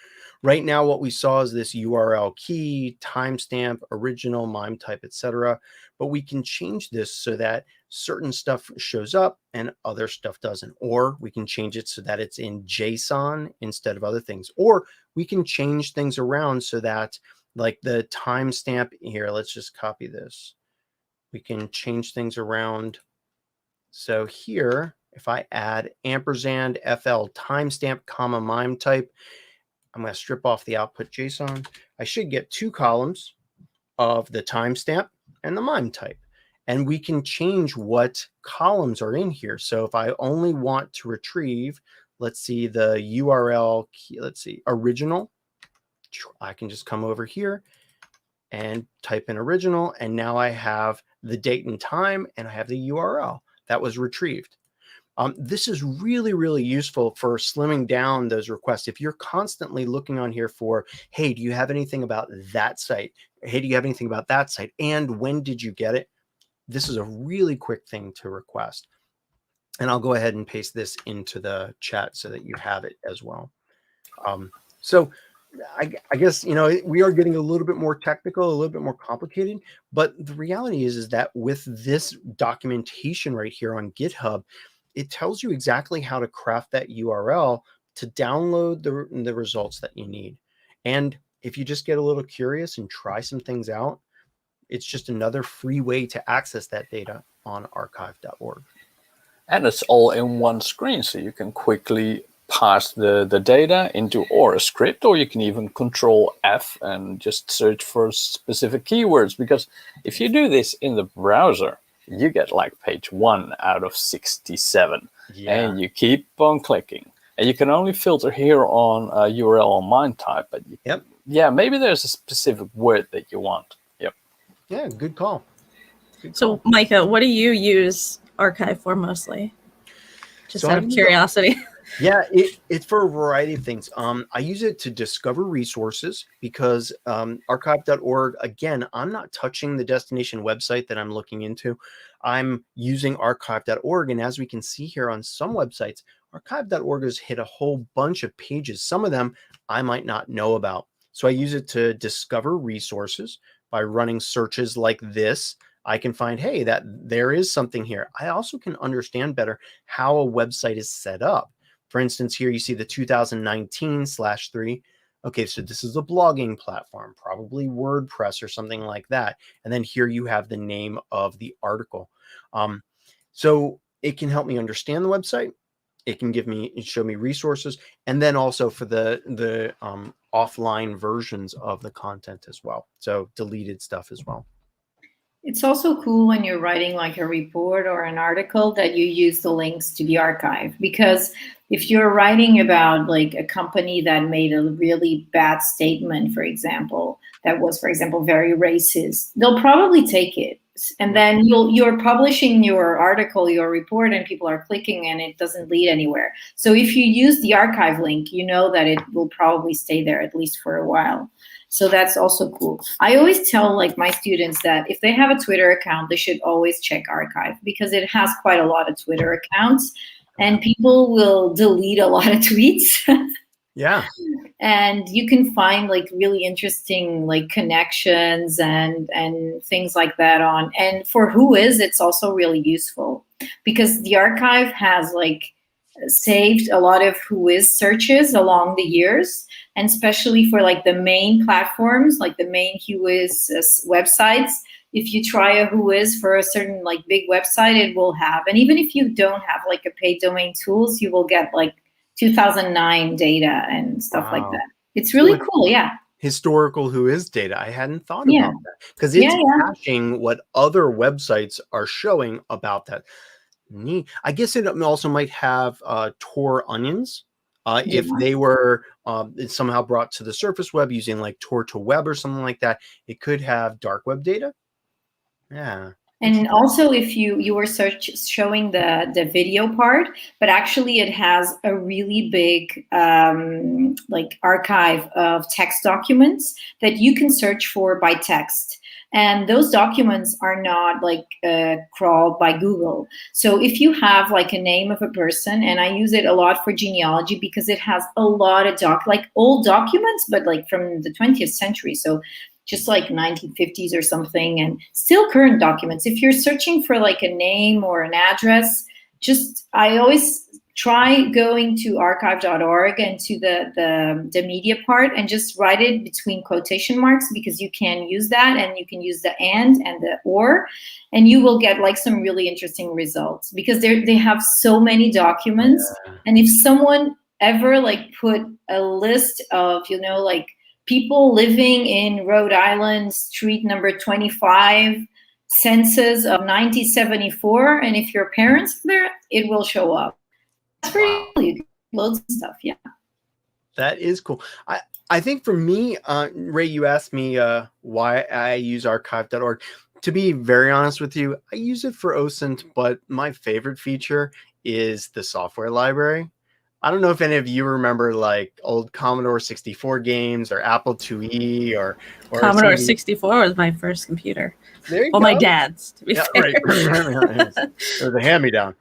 Right now, what we saw is this URL key, timestamp, original, MIME type, etc. But we can change this so that certain stuff shows up and other stuff doesn't. Or we can change it so that it's in JSON instead of other things. Or we can change things around so that, like the timestamp here, let's just copy this. We can change things around. So here, if I add ampersand FL timestamp comma MIME type, I'm going to strip off the output JSON. I should get 2 columns of the timestamp and the MIME type. And we can change what columns are in here. So if I only want to retrieve, let's see, the URL key, let's see, original, I can just come over here and type in original. And now I have the date and time, and I have the URL that was retrieved. This is really, really useful for slimming down those requests. If you're constantly looking on here for, hey, do you have anything about that site? Hey, do you have anything about that site? And when did you get it? This is a really quick thing to request. And I'll go ahead and paste this into the chat so that you have it as well. So I guess, you know, we are getting a little bit more technical, a little bit more complicated, but the reality is that with this documentation right here on GitHub, it tells you exactly how to craft that URL to download the results that you need. And if you just get a little curious and try some things out, it's just another free way to access that data on archive.org. And it's all in one screen, so you can quickly pass the data into or a script, or you can even Control F and just search for specific keywords. Because if you do this in the browser, you get like page 1 out of 67. Yeah. And you keep on clicking. And you can only filter here on URL or MIME type. But yep. Yeah, maybe there's a specific word that you want. Yep. Yeah, good call. So, Micah, what do you use Archive for mostly? Just out of curiosity. Yeah, it's for a variety of things. I use it to discover resources because archive.org, again, I'm not touching the destination website that I'm looking into. I'm using archive.org. And as we can see here on some websites, archive.org has hit a whole bunch of pages. Some of them I might not know about. So I use it to discover resources by running searches like this. I can find, hey, that there is something here. I also can understand better how a website is set up. For instance, here you see the 2019/3. Okay, so this is a blogging platform, probably WordPress or something like that. And then here you have the name of the article. So it can help me understand the website. It can show me resources, and then also for the offline versions of the content as well. So deleted stuff as well. It's also cool when you're writing like a report or an article that you use the links to the archive, because if you're writing about like a company that made a really bad statement, for example, that was, for example, very racist, they'll probably take it. And then you're publishing your article, your report, and people are clicking and it doesn't lead anywhere. So if you use the archive link, you know that it will probably stay there at least for a while. So that's also cool. I always tell like my students that if they have a Twitter account, they should always check archive because it has quite a lot of Twitter accounts and people will delete a lot of tweets. Yeah. And you can find like really interesting like connections and things like that on. And for Whois, it's also really useful because the archive has like saved a lot of Whois searches along the years, and especially for like the main platforms, like the main Whois websites. If you try a Whois for a certain like big website, it will have. And even if you don't have like a paid domain tools, you will get like 2009 data and stuff like that. It's really cool, yeah. Historical Whois data. I hadn't thought about that because it's caching what other websites are showing about that. Neat. I guess it also might have Tor onions if they were somehow brought to the surface web using like Tor to web or something like that. It could have dark web data. Yeah. And also if you were showing the video part, but actually it has a really big like archive of text documents that you can search for by text. And those documents are not like crawled by Google. So if you have like a name of a person, and I use it a lot for genealogy because it has a lot of like old documents, but like from the 20th century. So just like 1950s or something, and still current documents. If you're searching for like a name or an address, I always try going to archive.org and to the media part and just write it between quotation marks, because you can use that, and you can use the and the or, and you will get like some really interesting results, because they have so many documents. And if someone ever like put a list of, you know, like people living in Rhode Island, street number 25, census of 1974, and if your parents are there, it will show up. That's pretty cool. You can loads of stuff. Yeah. That is cool. I think for me, Ray, you asked me why I use archive.org. To be very honest with you, I use it for OSINT, but my favorite feature is the software library. I don't know if any of you remember like old Commodore 64 games or Apple IIe or Commodore 64 was my first computer. There you well, go. my dad's, to be fair. Right. It was a hand-me-down.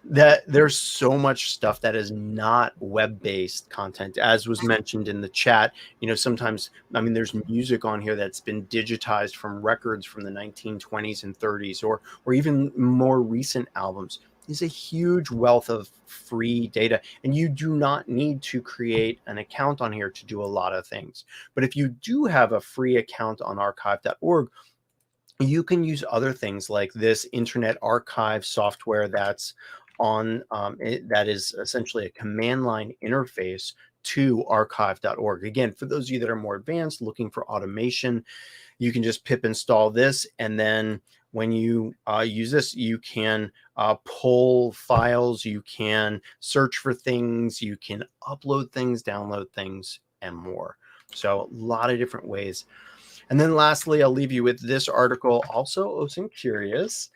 That there's so much stuff that is not web-based content, as was mentioned in the chat. You know, sometimes, I mean, there's music on here that's been digitized from records from the 1920s and 30s, or even more recent albums. There's a huge wealth of free data, and you do not need to create an account on here to do a lot of things. But if you do have a free account on archive.org, you can use other things like this Internet Archive software that's on that is essentially a command line interface to archive.org. Again, for those of you that are more advanced looking for automation, you can just pip install this, and then when you use this, you can pull files, you can search for things, you can upload things, download things, and more. So a lot of different ways. And then lastly, I'll leave you with this article, also OSINT Curious.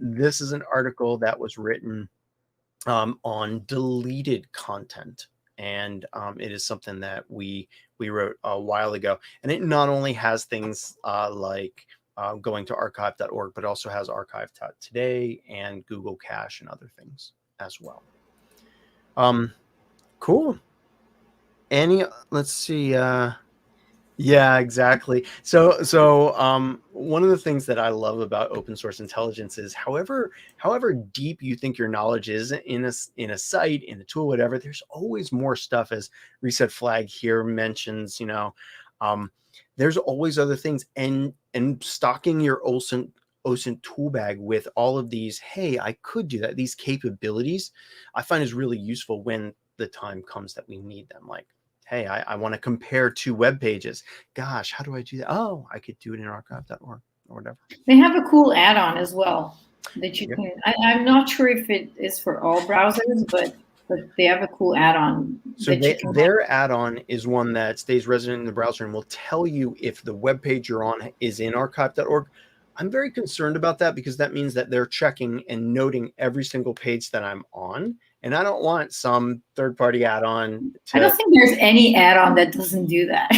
This is an article that was written on deleted content. And it is something that we wrote a while ago. And it not only has things like going to archive.org, but also has archive.today and Google Cache and other things as well. Cool. Let's see. Yeah, exactly. So one of the things that I love about open source intelligence is however deep you think your knowledge is in a site, in a tool, whatever, there's always more stuff, as Reset Flag here mentions, you know. There's always other things, and stocking your OSINT tool bag with all of these, hey, I could do that, these capabilities, I find is really useful when the time comes that we need them. Like, hey, I want to compare two web pages. Gosh, how do I do that? Oh, I could do it in archive.org or whatever. They have a cool add-on as well that you can. I'm not sure if it is for all browsers, but they have a cool add-on. So their add-on is one that stays resident in the browser and will tell you if the web page you're on is in archive.org. I'm very concerned about that, because that means that they're checking and noting every single page that I'm on. And I don't want some third-party add-on. I don't think there's any add-on that doesn't do that.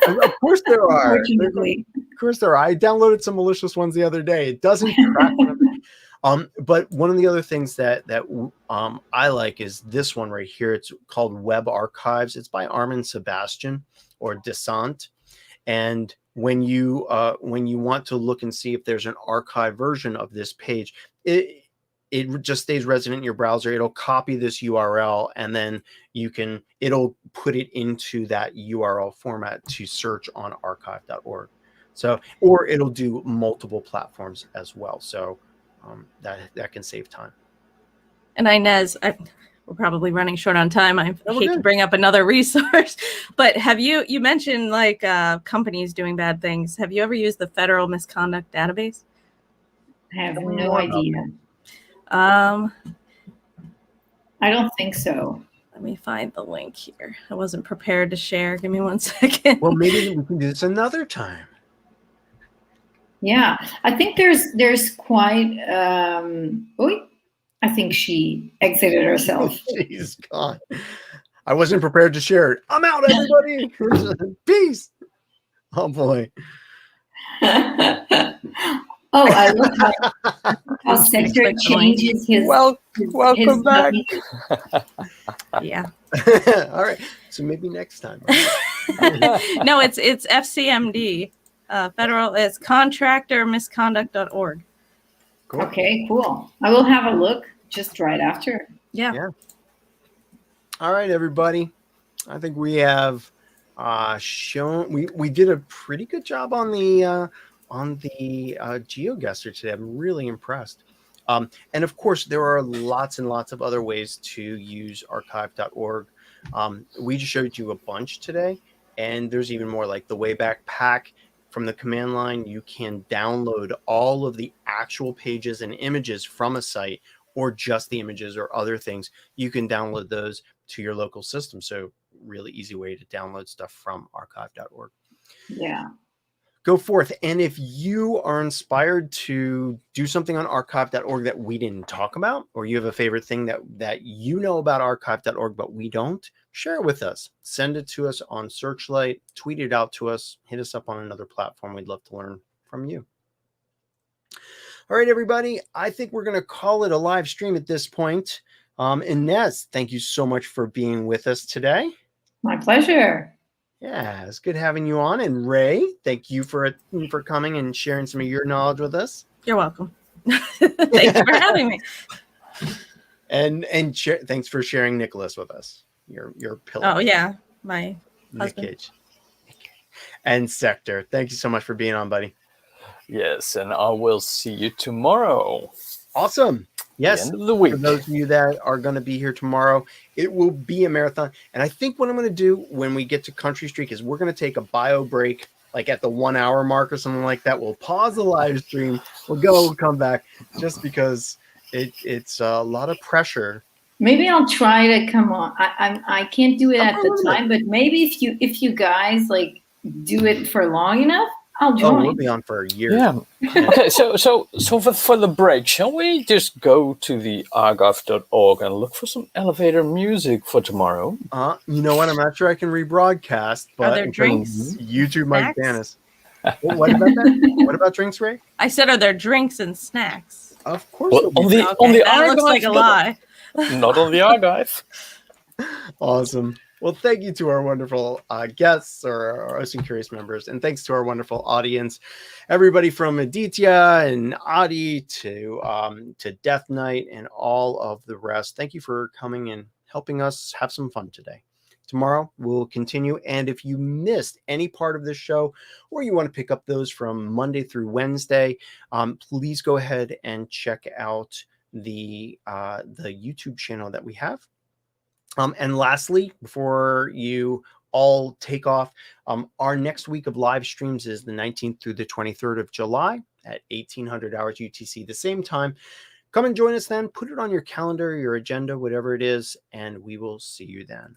Of course there are. Unfortunately. Of course there are. I downloaded some malicious ones the other day. It doesn't track them. But one of the other things that I like is this one right here. It's called Web Archives. It's by Armin Sebastian, or Descent. And when you want to look and see if there's an archive version of this page, it just stays resident in your browser. It'll copy this URL, and then it'll put it into that URL format to search on archive.org. So, or it'll do multiple platforms as well. So that can save time. And Ines, we're probably running short on time. I hate to bring up another resource, but you mentioned like companies doing bad things. Have you ever used the Federal Misconduct Database? I have no idea. I don't think so. Let me find the link here. I wasn't prepared to share. Give me 1 second. Well, maybe we can do this another time. Yeah, I think there's quite. I think she exited herself. She's gone. I wasn't prepared to share it. I'm out, everybody. Peace. Oh boy. Oh, I love how Sector changes his. Welcome back. Yeah. All right. So maybe next time. No, it's FCMD. Federal is contractormisconduct.org. Cool. Okay, cool. I will have a look. just right after. Yeah. All right, everybody. I think we have shown we did a pretty good job on the GeoGuessr today. I'm really impressed. And of course, there are lots and lots of other ways to use archive.org. We just showed you a bunch today, and there's even more, like the Wayback Pack. From the command line, you can download all of the actual pages and images from a site, or just the images or other things. You can download those to your local system. So really easy way to download stuff from archive.org. Yeah. Go forth. And if you are inspired to do something on archive.org that we didn't talk about, or you have a favorite thing that you know about archive.org but we don't, share it with us. Send it to us on Searchlight, tweet it out to us, hit us up on another platform. We'd love to learn from you. All right, everybody, I think we're going to call it a live stream at this point. Ines, thank you so much for being with us today. My pleasure. Yeah, it's good having you on. And Rae, thank you for coming and sharing some of your knowledge with us. You're welcome. Thanks for having me. And thanks for sharing Nicholas with us. Your pillow. Oh yeah, my husband. Nick Cage. And Sector, thank you so much for being on, buddy. Yes, and I will see you tomorrow. Awesome. Yes. The end of the week. For those of you that are going to be here tomorrow, it will be a marathon. And I think what I'm going to do when we get to Country Streak is we're going to take a bio break, like at the 1 hour mark or something like that. We'll pause the live stream. We'll come back, just because it's a lot of pressure. Maybe I'll try to come on. I can't do it at the time, but maybe if you guys like do it for long enough, I'll join. Oh, we'll be on for a year. Yeah. Okay, so for the break, shall we just go to the archive.org and look for some elevator music for tomorrow? You know what? I'm not sure I can rebroadcast, but are there drinks? YouTube Mike Snacks? Danis. What about that? What about drinks, Rae? I said, are there drinks and snacks? Of course. Well, on the that archive, looks like a lie. Not on the archive. Awesome. Well, thank you to our wonderful guests, or our OSINT Curious members, and thanks to our wonderful audience, everybody from Aditya and Adi to Death Knight and all of the rest. Thank you for coming and helping us have some fun today. Tomorrow we'll continue, and if you missed any part of this show, or you want to pick up those from Monday through Wednesday, please go ahead and check out the YouTube channel that we have. And lastly, before you all take off, our next week of live streams is the 19th through the 23rd of July at 1800 hours UTC, the same time. Come and join us then. Put it on your calendar, your agenda, whatever it is, and we will see you then.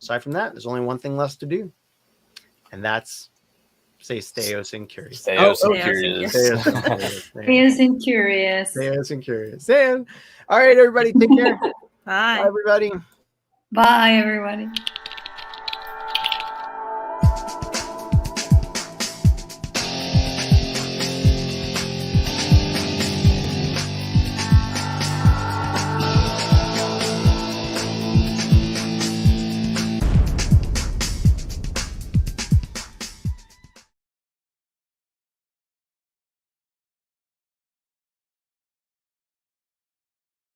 Aside from that, there's only one thing left to do, and that's stay OSINT curious. Stay OSINT curious. Stay OSINT curious. Stay OSINT curious. Stay OSINT curious. All right, everybody, take care. Bye. Bye, everybody. Bye, everybody.